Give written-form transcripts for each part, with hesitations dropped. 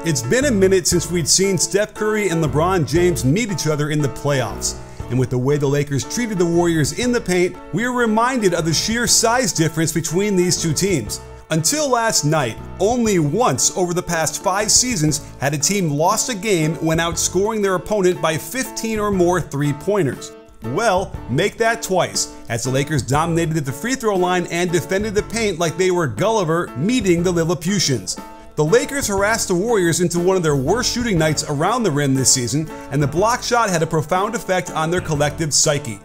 It's been a minute since we'd seen Steph Curry and LeBron James meet each other in the playoffs. And with the way the Lakers treated the Warriors in the paint, we are reminded of the sheer size difference between these two teams. Until last night, only once over the past 5 seasons had a team lost a game when outscoring their opponent by 15 or more three-pointers. Well, make that twice, as the Lakers dominated at the free throw line and defended the paint like they were Gulliver meeting the Lilliputians. The Lakers harassed the Warriors into one of their worst shooting nights around the rim this season, and the block shot had a profound effect on their collective psyche.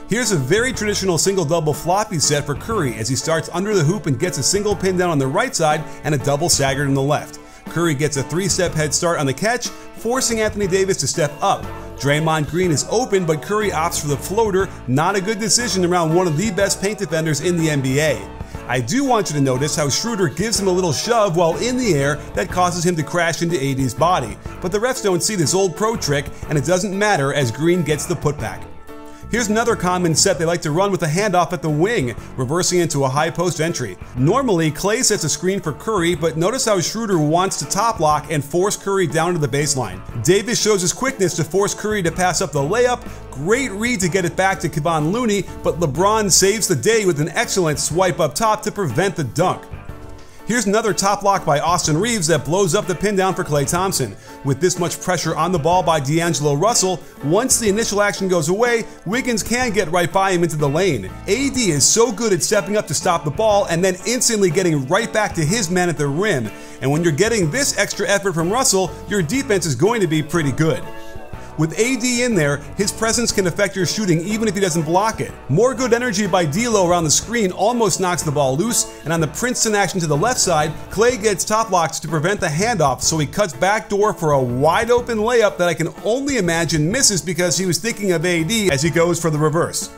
Here's a very traditional single-double floppy set for Curry as he starts under the hoop and gets a single pin down on the right side and a double staggered on the left. Curry gets a 3-step head start on the catch, forcing Anthony Davis to step up. Draymond Green is open, but Curry opts for the floater, not a good decision around one of the best paint defenders in the NBA. I do want you to notice how Schroeder gives him a little shove while in the air that causes him to crash into AD's body, but the refs don't see this old pro trick, and it doesn't matter as Green gets the putback. Here's another common set they like to run with a handoff at the wing, reversing into a high post entry. Normally, Clay sets a screen for Curry, but notice how Schroeder wants to top lock and force Curry down to the baseline. Davis shows his quickness to force Curry to pass up the layup. Great read to get it back to Kevon Looney, but LeBron saves the day with an excellent swipe up top to prevent the dunk. Here's another top lock by Austin Reaves that blows up the pin down for Klay Thompson. With this much pressure on the ball by D'Angelo Russell, once the initial action goes away, Wiggins can get right by him into the lane. AD is so good at stepping up to stop the ball and then instantly getting right back to his man at the rim. And when you're getting this extra effort from Russell, your defense is going to be pretty good. With AD in there, his presence can affect your shooting even if he doesn't block it. More good energy by D'Lo around the screen almost knocks the ball loose, and on the Princeton action to the left side, Clay gets top locked to prevent the handoff, so he cuts backdoor for a wide open layup that I can only imagine misses because he was thinking of AD as he goes for the reverse.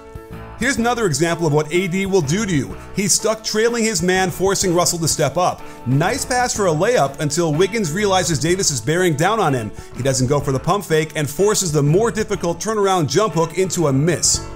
Here's another example of what AD will do to you. He's stuck trailing his man, forcing Russell to step up. Nice pass for a layup until Wiggins realizes Davis is bearing down on him. He doesn't go for the pump fake and forces the more difficult turnaround jump hook into a miss.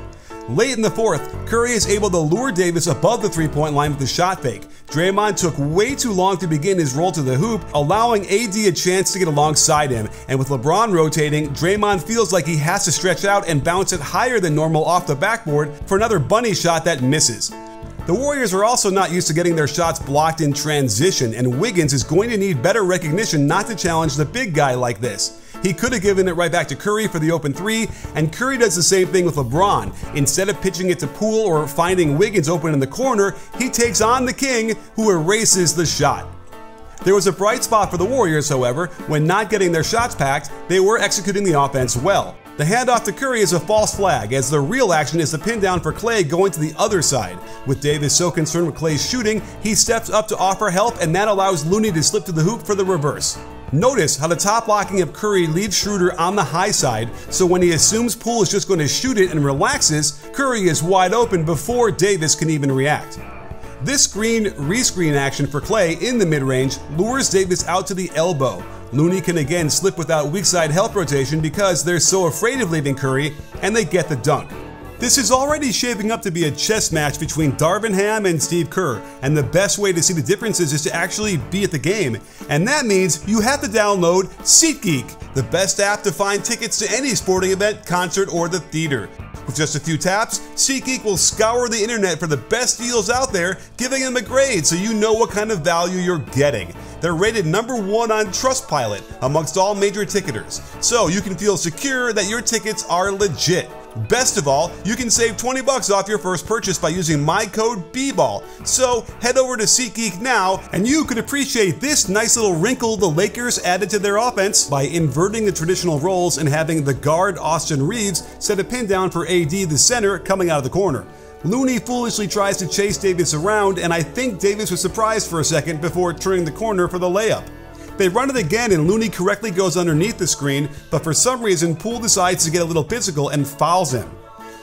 Late in the fourth, Curry is able to lure Davis above the three-point line with the shot fake. Draymond took way too long to begin his roll to the hoop, allowing AD a chance to get alongside him, and with LeBron rotating, Draymond feels like he has to stretch out and bounce it higher than normal off the backboard for another bunny shot that misses. The Warriors are also not used to getting their shots blocked in transition, and Wiggins is going to need better recognition not to challenge the big guy like this. He could have given it right back to Curry for the open 3, and Curry does the same thing with LeBron. Instead of pitching it to Poole or finding Wiggins open in the corner, he takes on the king, who erases the shot. There was a bright spot for the Warriors, however. When not getting their shots packed, they were executing the offense well. The handoff to Curry is a false flag, as the real action is the pin down for Clay going to the other side. With Davis so concerned with Clay's shooting, he steps up to offer help, and that allows Looney to slip to the hoop for the reverse. Notice how the top locking of Curry leaves Schroeder on the high side, so when he assumes Poole is just going to shoot it and relaxes, Curry is wide open before Davis can even react. This screen rescreen action for Clay in the mid-range lures Davis out to the elbow. Looney can again slip without weak side help rotation because they're so afraid of leaving Curry, and they get the dunk. This is already shaping up to be a chess match between Darvin Ham and Steve Kerr, and the best way to see the differences is to actually be at the game. And that means you have to download SeatGeek, the best app to find tickets to any sporting event, concert, or the theater. With just a few taps, SeatGeek will scour the internet for the best deals out there, giving them a grade so you know what kind of value you're getting. They're rated #1 on Trustpilot amongst all major ticketers, so you can feel secure that your tickets are legit. Best of all, you can save $20 off your first purchase by using my code BBALL. So head over to SeatGeek now, and you could appreciate this nice little wrinkle the Lakers added to their offense by inverting the traditional roles and having the guard Austin Reaves set a pin down for AD the center coming out of the corner. Looney foolishly tries to chase Davis around, and I think Davis was surprised for a second before turning the corner for the layup. They run it again and Looney correctly goes underneath the screen, but for some reason Poole decides to get a little physical and fouls him.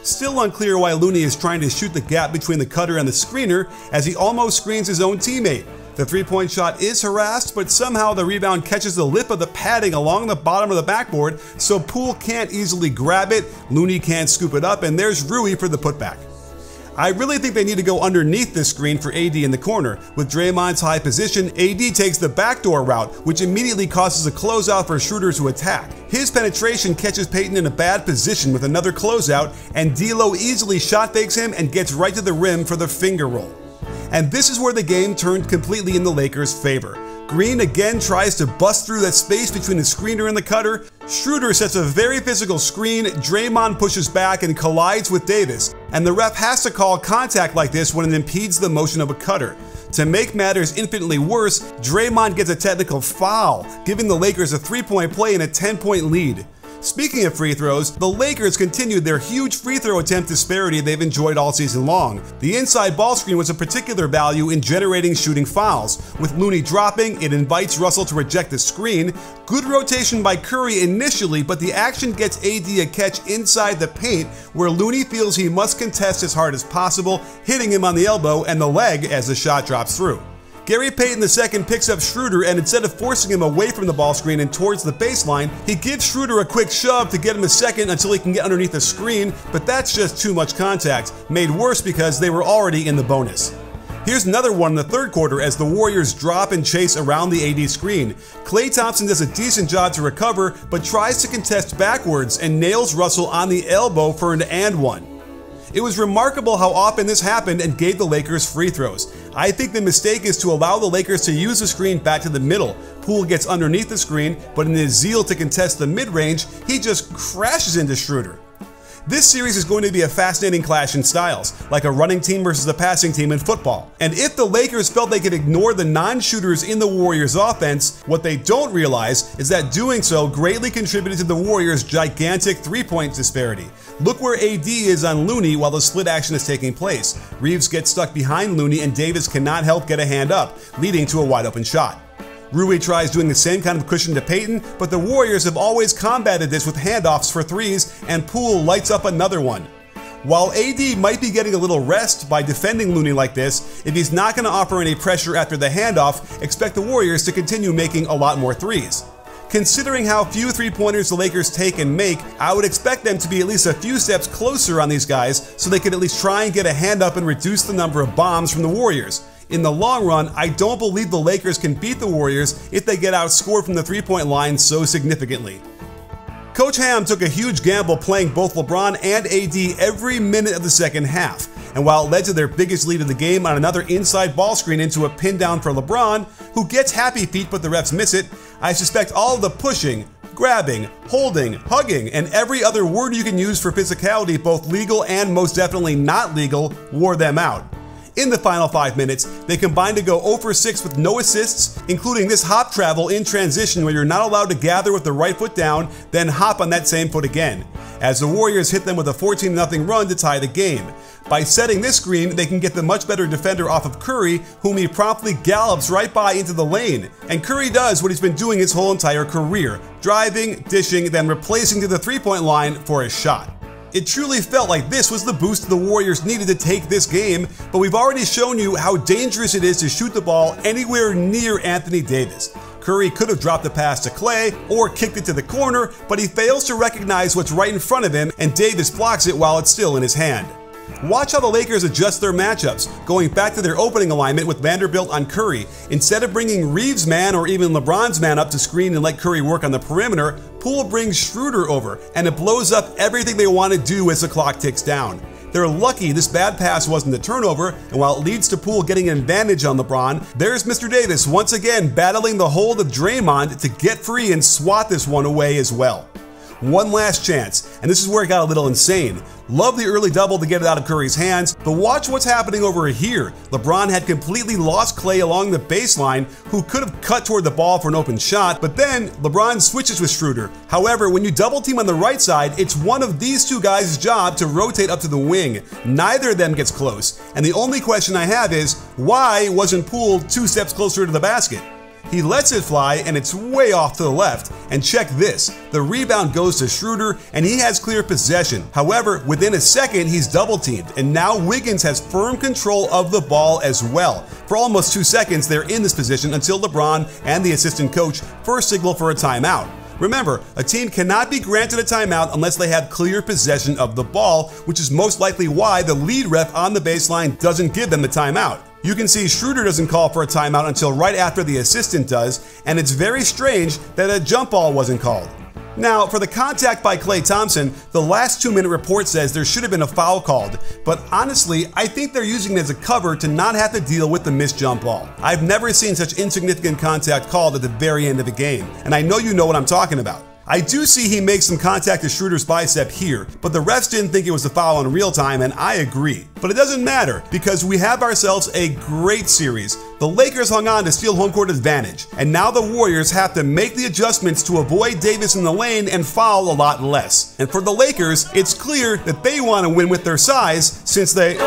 Still unclear why Looney is trying to shoot the gap between the cutter and the screener, as he almost screens his own teammate. The three-point shot is harassed, but somehow the rebound catches the lip of the padding along the bottom of the backboard, so Poole can't easily grab it, Looney can't scoop it up, and there's Rui for the putback. I really think they need to go underneath this screen for AD in the corner. With Draymond's high position, AD takes the backdoor route, which immediately causes a closeout for Schroeder to attack. His penetration catches Payton in a bad position with another closeout, and D'Lo easily shot fakes him and gets right to the rim for the finger roll. And this is where the game turned completely in the Lakers' favor. Green again tries to bust through that space between the screener and the cutter. Schroeder sets a very physical screen, Draymond pushes back and collides with Davis, and the ref has to call contact like this when it impedes the motion of a cutter. To make matters infinitely worse, Draymond gets a technical foul, giving the Lakers a 3-point play and a 10-point lead. Speaking of free throws, the Lakers continued their huge free throw attempt disparity they've enjoyed all season long. The inside ball screen was a particular value in generating shooting fouls. With Looney dropping, it invites Russell to reject the screen. Good rotation by Curry initially, but the action gets AD a catch inside the paint where Looney feels he must contest as hard as possible, hitting him on the elbow and the leg as the shot drops through. Gary Payton II picks up Schroeder, and instead of forcing him away from the ball screen and towards the baseline, he gives Schroeder a quick shove to get him a second until he can get underneath the screen, but that's just too much contact, made worse because they were already in the bonus. Here's another one in the third quarter as the Warriors drop and chase around the AD screen. Klay Thompson does a decent job to recover, but tries to contest backwards and nails Russell on the elbow for an and one. It was remarkable how often this happened and gave the Lakers free throws. I think the mistake is to allow the Lakers to use the screen back to the middle. Poole gets underneath the screen, but in his zeal to contest the mid-range, he just crashes into Schroeder. This series is going to be a fascinating clash in styles, like a running team versus a passing team in football. And if the Lakers felt they could ignore the non-shooters in the Warriors' offense, what they don't realize is that doing so greatly contributed to the Warriors' gigantic three-point disparity. Look where AD is on Looney while the split action is taking place. Reeves gets stuck behind Looney and Davis cannot help get a hand up, leading to a wide-open shot. Rui tries doing the same kind of cushion to Payton, but the Warriors have always combated this with handoffs for threes, and Poole lights up another one. While AD might be getting a little rest by defending Looney like this, if he's not going to offer any pressure after the handoff, expect the Warriors to continue making a lot more threes. Considering how few three-pointers the Lakers take and make, I would expect them to be at least a few steps closer on these guys so they could at least try and get a hand up and reduce the number of bombs from the Warriors. In the long run, I don't believe the Lakers can beat the Warriors if they get outscored from the three-point line so significantly. Coach Ham took a huge gamble playing both LeBron and AD every minute of the second half, and while it led to their biggest lead of the game on another inside ball screen into a pin down for LeBron, who gets happy feet but the refs miss it, I suspect all of the pushing, grabbing, holding, hugging, and every other word you can use for physicality, both legal and most definitely not legal, wore them out. In the final 5 minutes, they combined to go 0 for 6 with no assists, including this hop travel in transition where you're not allowed to gather with the right foot down, then hop on that same foot again, as the Warriors hit them with a 14-0 run to tie the game. By setting this screen, they can get the much better defender off of Curry, whom he promptly gallops right by into the lane. And Curry does what he's been doing his whole entire career, driving, dishing, then replacing to the three-point line for a shot. It truly felt like this was the boost the Warriors needed to take this game, but we've already shown you how dangerous it is to shoot the ball anywhere near Anthony Davis. Curry could have dropped the pass to Klay or kicked it to the corner, but he fails to recognize what's right in front of him, and Davis blocks it while it's still in his hand. Watch how the Lakers adjust their matchups, going back to their opening alignment with Vanderbilt on Curry. Instead of bringing Reeves' man or even LeBron's man up to screen and let Curry work on the perimeter, Poole brings Schroeder over, and it blows up everything they want to do as the clock ticks down. They're lucky this bad pass wasn't a turnover, and while it leads to Poole getting an advantage on LeBron, there's Mr. Davis once again battling the hold of Draymond to get free and swat this one away as well. One last chance, and this is where it got a little insane. Love the early double to get it out of Curry's hands, but watch what's happening over here. LeBron had completely lost Klay along the baseline, who could have cut toward the ball for an open shot, but then LeBron switches with Schroeder. However, when you double team on the right side, it's one of these two guys' job to rotate up to the wing. Neither of them gets close, and the only question I have is, why wasn't Poole 2 steps closer to the basket? He lets it fly, and it's way off to the left. And check this, the rebound goes to Schroeder, and he has clear possession. However, within a second, he's double teamed, and now Wiggins has firm control of the ball as well. For almost 2 seconds, they're in this position until LeBron and the assistant coach first signal for a timeout. Remember, a team cannot be granted a timeout unless they have clear possession of the ball, which is most likely why the lead ref on the baseline doesn't give them the timeout. You can see Schroeder doesn't call for a timeout until right after the assistant does, and it's very strange that a jump ball wasn't called. Now, for the contact by Klay Thompson, the last 2-minute report says there should have been a foul called, but honestly, I think they're using it as a cover to not have to deal with the missed jump ball. I've never seen such insignificant contact called at the very end of a game, and I know you know what I'm talking about. I do see he makes some contact to Schroeder's bicep here, but the refs didn't think it was a foul in real time, and I agree. But it doesn't matter, because we have ourselves a great series. The Lakers hung on to steal home court advantage, and now the Warriors have to make the adjustments to avoid Davis in the lane and foul a lot less. And for the Lakers, it's clear that they want to win with their size, since they